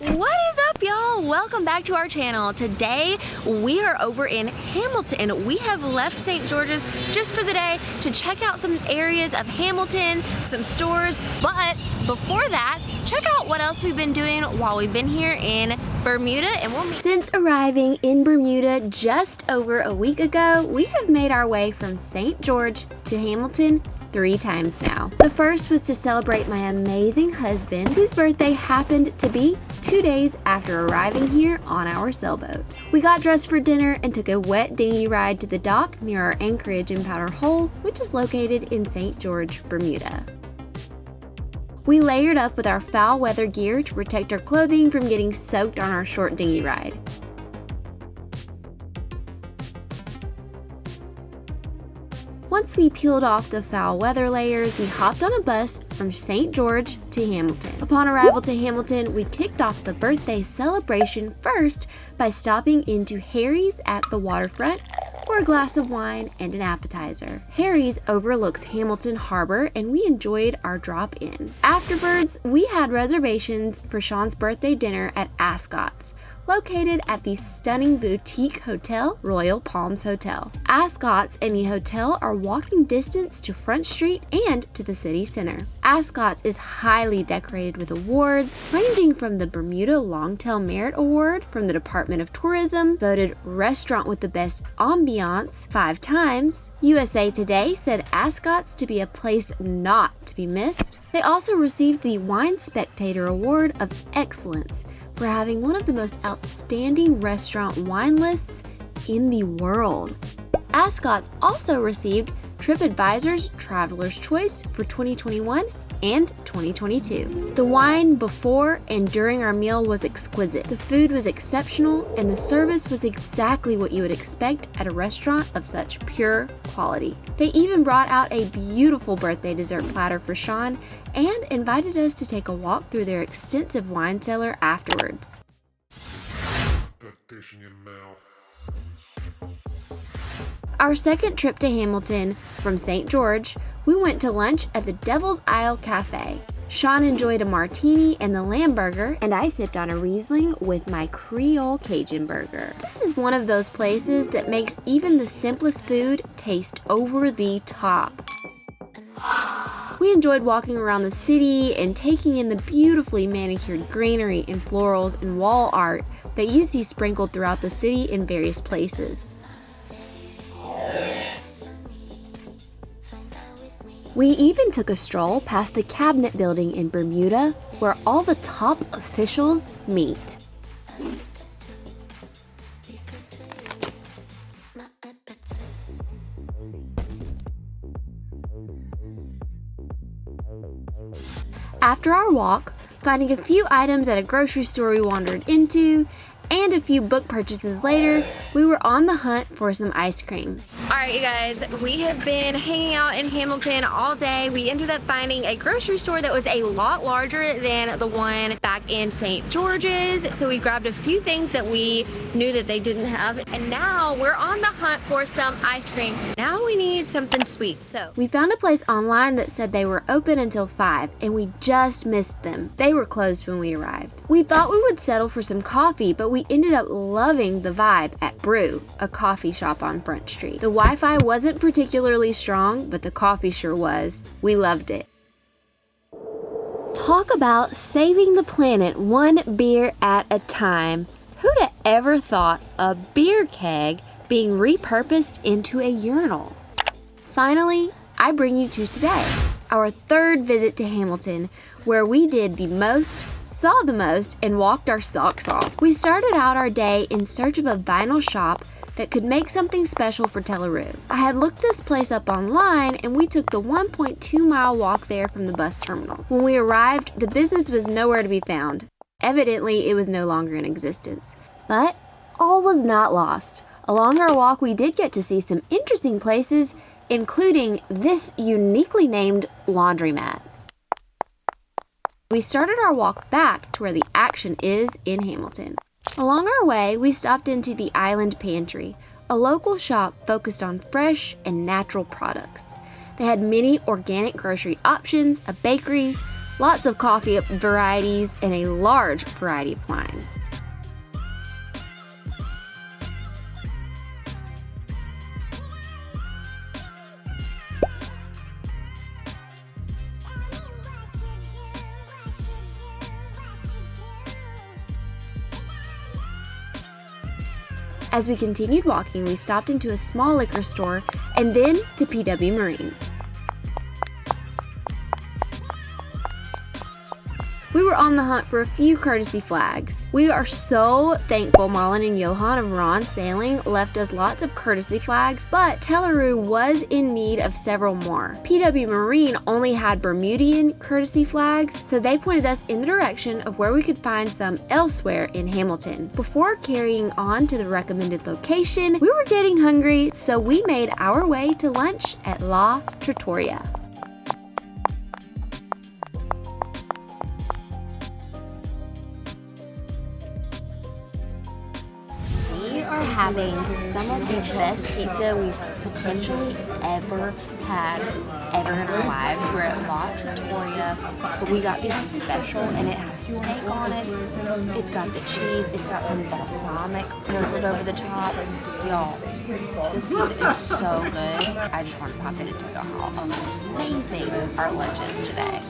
What is up, y'all? Welcome back to our channel. Today we are over in Hamilton. We have left St. George's just for the day to check out some areas of Hamilton, some stores, but before that, check out what else we've been doing while we've been here in Bermuda. Since arriving in Bermuda just over a week ago, we have made our way from St. George to Hamilton 3 times now. The first was to celebrate my amazing husband, whose birthday happened to be 2 days after arriving here on our sailboat. We got dressed for dinner and took a wet dinghy ride to the dock near our anchorage in Powder Hole, which is located in St. George, Bermuda. We layered up with our foul weather gear to protect our clothing from getting soaked on our short dinghy ride. Once we peeled off the foul weather layers, we hopped on a bus from St. George to Hamilton. Upon arrival to Hamilton, we kicked off the birthday celebration first by stopping into Harry's at the waterfront for a glass of wine and an appetizer. Harry's overlooks Hamilton Harbor, and we enjoyed our drop in. Afterwards, we had reservations for Sean's birthday dinner at Ascot's, located at the stunning boutique hotel, Royal Palms Hotel. Ascot's and the hotel are walking distance to Front Street and to the city center. Ascot's is highly decorated with awards, ranging from the Bermuda Longtail Merit Award from the Department of Tourism, voted restaurant with the best ambiance 5 times. USA Today said Ascot's to be a place not to be missed. They also received the Wine Spectator Award of Excellence for having one of the most outstanding restaurant wine lists in the world. Ascot's also received TripAdvisor's Traveler's Choice for 2021 and 2022. The wine before and during our meal was exquisite. The food was exceptional, and the service was exactly what you would expect at a restaurant of such pure quality. They even brought out a beautiful birthday dessert platter for Sean and invited us to take a walk through their extensive wine cellar afterwards. Our second trip to Hamilton from St. George, we went to lunch at the Devil's Isle Cafe. Sean enjoyed a martini and the lamb burger, and I sipped on a Riesling with my Creole Cajun burger. This is one of those places that makes even the simplest food taste over the top. We enjoyed walking around the city and taking in the beautifully manicured greenery and florals and wall art that you see sprinkled throughout the city in various places. We even took a stroll past the Cabinet Building in Bermuda, where all the top officials meet. After our walk, finding a few items at a grocery store we wandered into, and a few book purchases later, we were on the hunt for some ice cream. Alright, you guys, we have been hanging out in Hamilton all day. We ended up finding a grocery store that was a lot larger than the one back in St. George's, so we grabbed a few things that we knew that they didn't have, and now we're on the hunt for some ice cream. Now we need something sweet, so we found a place online that said they were open until 5, and we just missed them. They were closed when we arrived. We thought we would settle for some coffee, but we ended up loving the vibe at Brew, a coffee shop on Front Street. The Wi-Fi wasn't particularly strong, but the coffee sure was. We loved it. Talk about saving the planet one beer at a time. Who'd have ever thought a beer keg being repurposed into a urinal? Finally, I bring you to today, our third visit to Hamilton, where we did the most, saw the most, and walked our socks off. We started out our day in search of a vinyl shop that could make something special for Tela. I had looked this place up online, and we took the 1.2-mile walk there from the bus terminal. When we arrived, the business was nowhere to be found. Evidently, it was no longer in existence. But all was not lost. Along our walk, we did get to see some interesting places, including this uniquely named laundromat. We started our walk back to where the action is in Hamilton. Along our way, we stopped into the Island Pantry, a local shop focused on fresh and natural products. They had many organic grocery options, a bakery, lots of coffee varieties, and a large variety of wine. As we continued walking, we stopped into a small liquor store and then to PW Marine. We were on the hunt for a few courtesy flags. We are so thankful Marlon and Johan of Ron Sailing left us lots of courtesy flags, but Tela was in need of several more. PW Marine only had Bermudian courtesy flags, so they pointed us in the direction of where we could find some elsewhere in Hamilton. Before carrying on to the recommended location, we were getting hungry, so we made our way to lunch at La Trattoria. Having some of the best pizza we've potentially ever had in our lives. We're at La Trattoria, but we got this special and it has steak on it. It's got the cheese, it's got some balsamic drizzled over the top. Y'all, this pizza is so good. I just want to pop in and tell y'all how amazing our lunch is today.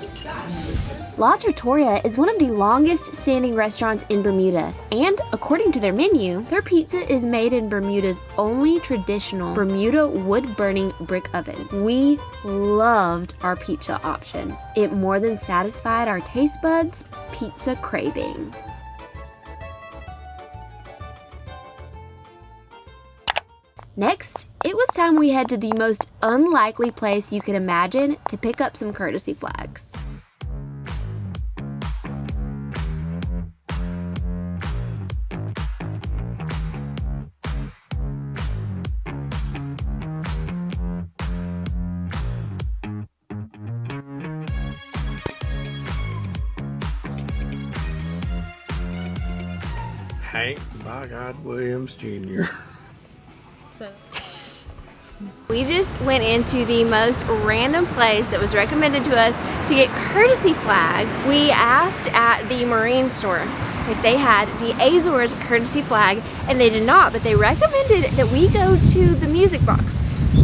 La Trattoria is one of the longest standing restaurants in Bermuda, and according to their menu, their pizza is made in Bermuda's only traditional Bermuda wood-burning brick oven. We loved our pizza option. It more than satisfied our taste buds' pizza craving. Next, it was time we head to the most unlikely place you could imagine to pick up some courtesy flags. Hank by God Williams Jr. We just went into the most random place that was recommended to us to get courtesy flags. We asked at the marine store if they had the Azores courtesy flag, and they did not, but they recommended that we go to the music box.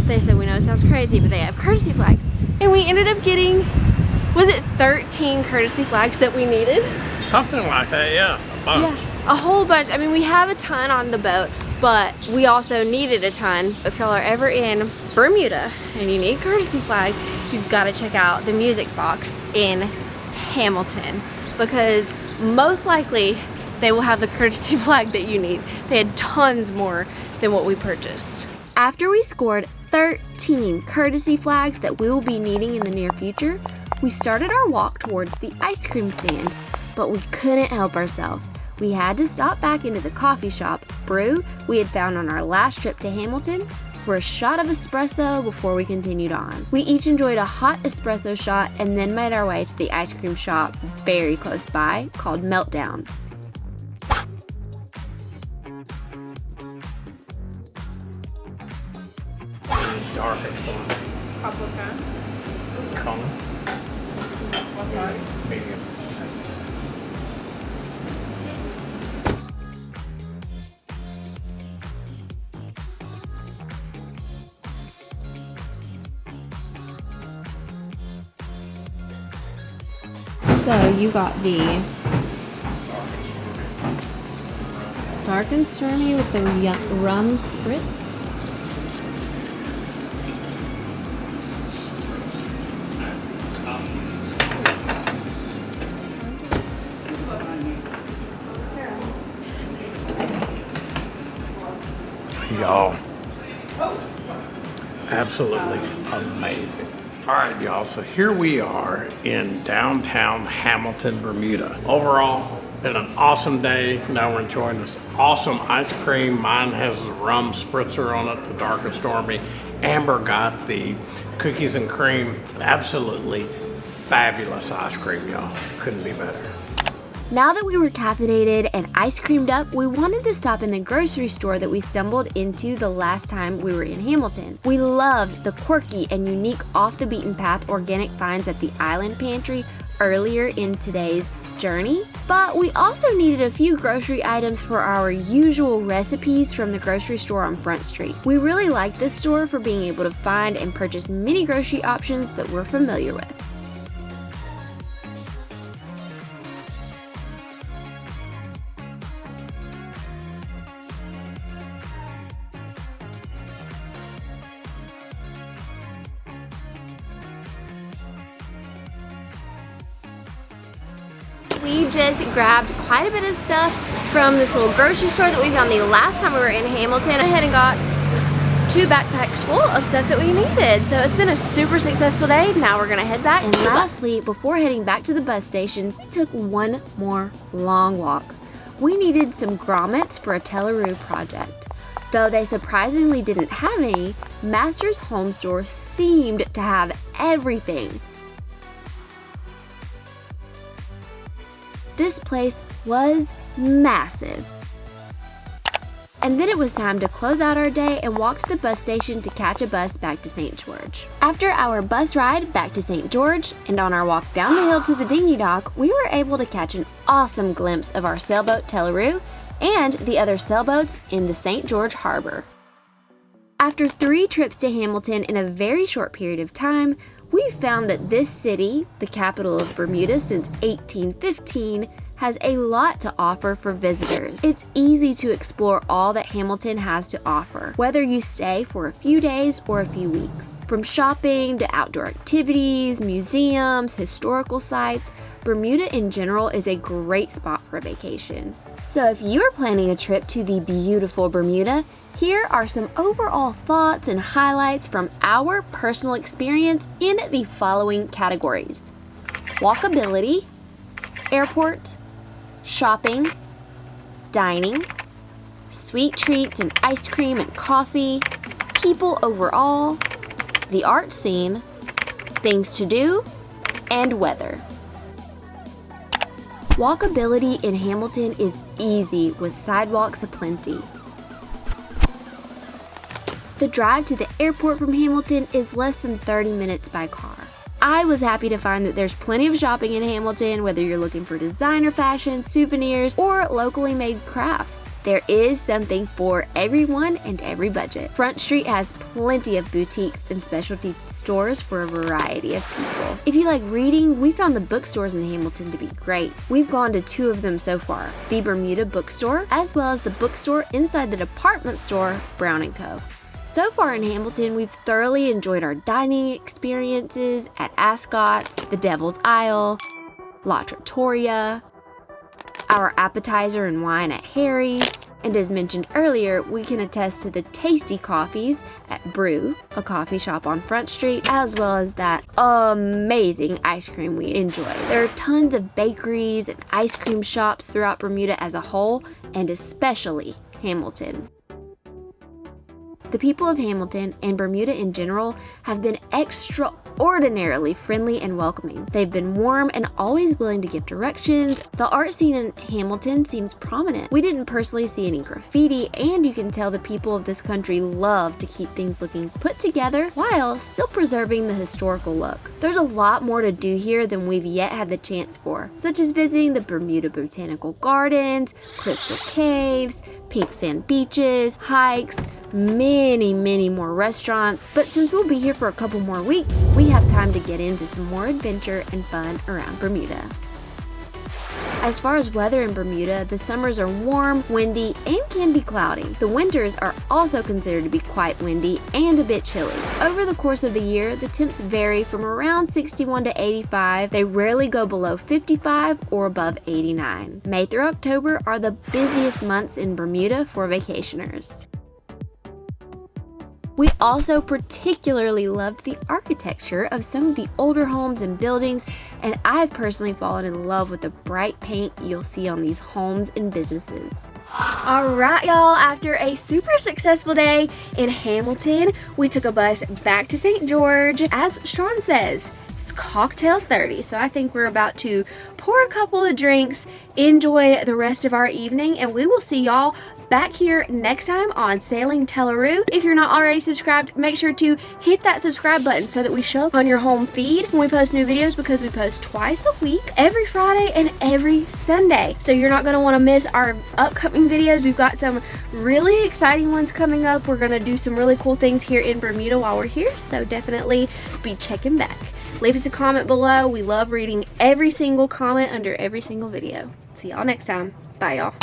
They said, we know it sounds crazy, but they have courtesy flags. And we ended up getting, was it 13 courtesy flags that we needed? Something like that, yeah, a bunch. Yeah, a whole bunch. I mean, we have a ton on the boat, but we also needed a ton. If y'all are ever in Bermuda and you need courtesy flags, you've got to check out the music box in Hamilton, because most likely they will have the courtesy flag that you need. They had tons more than what we purchased. After we scored 13 courtesy flags that we will be needing in the near future, we started our walk towards the ice cream stand, but we couldn't help ourselves. We had to stop back into the coffee shop brew we had found on our last trip to Hamilton for a shot of espresso before we continued on. We each enjoyed a hot espresso shot and then made our way to the ice cream shop very close by called Meltdown. Darkest one. Couple of pounds. Cone. What size? Medium. So you got the dark and stormy with the rum spritz. Y'all, absolutely amazing. All right, y'all, so here we are in downtown Hamilton, Bermuda. Overall, been an awesome day. Now we're enjoying this awesome ice cream. Mine has the rum spritzer on it, the dark and stormy. Amber got the cookies and cream. Absolutely fabulous ice cream, y'all. Couldn't be better. Now that we were caffeinated and ice creamed up, we wanted to stop in the grocery store that we stumbled into the last time we were in Hamilton. We loved the quirky and unique off-the-beaten-path organic finds at the Island Pantry, earlier in today's journey, but we also needed a few grocery items for our usual recipes from the grocery store on Front Street. We really like this store for being able to find and purchase many grocery options that we're familiar with. We just grabbed quite a bit of stuff from this little grocery store that we found the last time we were in Hamilton. I went ahead and got 2 backpacks full of stuff that we needed. So it's been a super successful day. Now we're gonna head back. And lastly, before heading back to the bus station, we took one more long walk. We needed some grommets for a Tela project. Though they surprisingly didn't have any, Master's Home Store seemed to have everything. This place was massive. And then it was time to close out our day and walk to the bus station to catch a bus back to St. George. After our bus ride back to St. George and on our walk down the hill to the dinghy dock, we were able to catch an awesome glimpse of our sailboat Tela and the other sailboats in the St. George Harbor. After 3 trips to Hamilton in a very short period of time, we found that this city, the capital of Bermuda since 1815, has a lot to offer for visitors. It's easy to explore all that Hamilton has to offer, whether you stay for a few days or a few weeks. From shopping to outdoor activities, museums, historical sites, Bermuda in general is a great spot for a vacation. So if you are planning a trip to the beautiful Bermuda, here are some overall thoughts and highlights from our personal experience in the following categories: walkability, airport, shopping, dining, sweet treats and ice cream and coffee, people overall, the art scene, things to do, and weather. Walkability in Hamilton is easy with sidewalks aplenty. The drive to the airport from Hamilton is less than 30 minutes by car. I was happy to find that there's plenty of shopping in Hamilton, whether you're looking for designer fashion, souvenirs, or locally made crafts. There is something for everyone and every budget. Front Street has plenty of boutiques and specialty stores for a variety of people. If you like reading, we found the bookstores in Hamilton to be great. We've gone to 2 of them so far, the Bermuda bookstore, as well as the bookstore inside the department store, Brown & Co. So far in Hamilton, we've thoroughly enjoyed our dining experiences at Ascot's, the Devil's Isle, La Trattoria, our appetizer and wine at Harry's, and as mentioned earlier, we can attest to the tasty coffees at Brew, a coffee shop on Front Street, as well as that amazing ice cream we enjoy. There are tons of bakeries and ice cream shops throughout Bermuda as a whole, and especially Hamilton. The people of Hamilton and Bermuda in general have been extraordinarily friendly and welcoming. They've been warm and always willing to give directions. The art scene in Hamilton seems prominent. We didn't personally see any graffiti, and you can tell the people of this country love to keep things looking put together while still preserving the historical look. There's a lot more to do here than we've yet had the chance for, such as visiting the Bermuda Botanical Gardens, Crystal Caves, pink sand beaches, hikes, many more restaurants. But since we'll be here for a couple more weeks, we have time to get into some more adventure and fun around Bermuda. As far as weather in Bermuda, the summers are warm, windy, and can be cloudy. The winters are also considered to be quite windy and a bit chilly. Over the course of the year, the temps vary from around 61 to 85. They rarely go below 55 or above 89. May through October are the busiest months in Bermuda for vacationers. We also particularly loved the architecture of some of the older homes and buildings, and I've personally fallen in love with the bright paint you'll see on these homes and businesses. Alright y'all, after a super successful day in Hamilton, we took a bus back to St. George. As Sean says, it's cocktail 30. So I think we're about to pour a couple of drinks, enjoy the rest of our evening, and we will see y'all back here next time on Sailing Tela. If you're not already subscribed, make sure to hit that subscribe button so that we show up on your home feed when we post new videos, because we post twice a week, every Friday and every Sunday. So you're not going to want to miss our upcoming videos. We've got some really exciting ones coming up. We're going to do some really cool things here in Bermuda while we're here, so definitely be checking back. Leave us a comment below. We love reading every single comment under every single video. See y'all next time. Bye, y'all.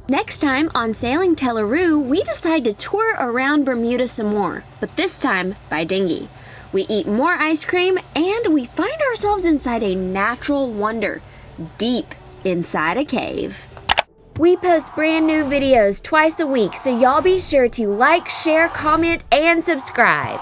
Next time on Sailing Tela, we decide to tour around Bermuda some more, but this time by dinghy. We eat more ice cream, and we find ourselves inside a natural wonder, deep inside a cave. We post brand new videos twice a week, so y'all be sure to like, share, comment, and subscribe.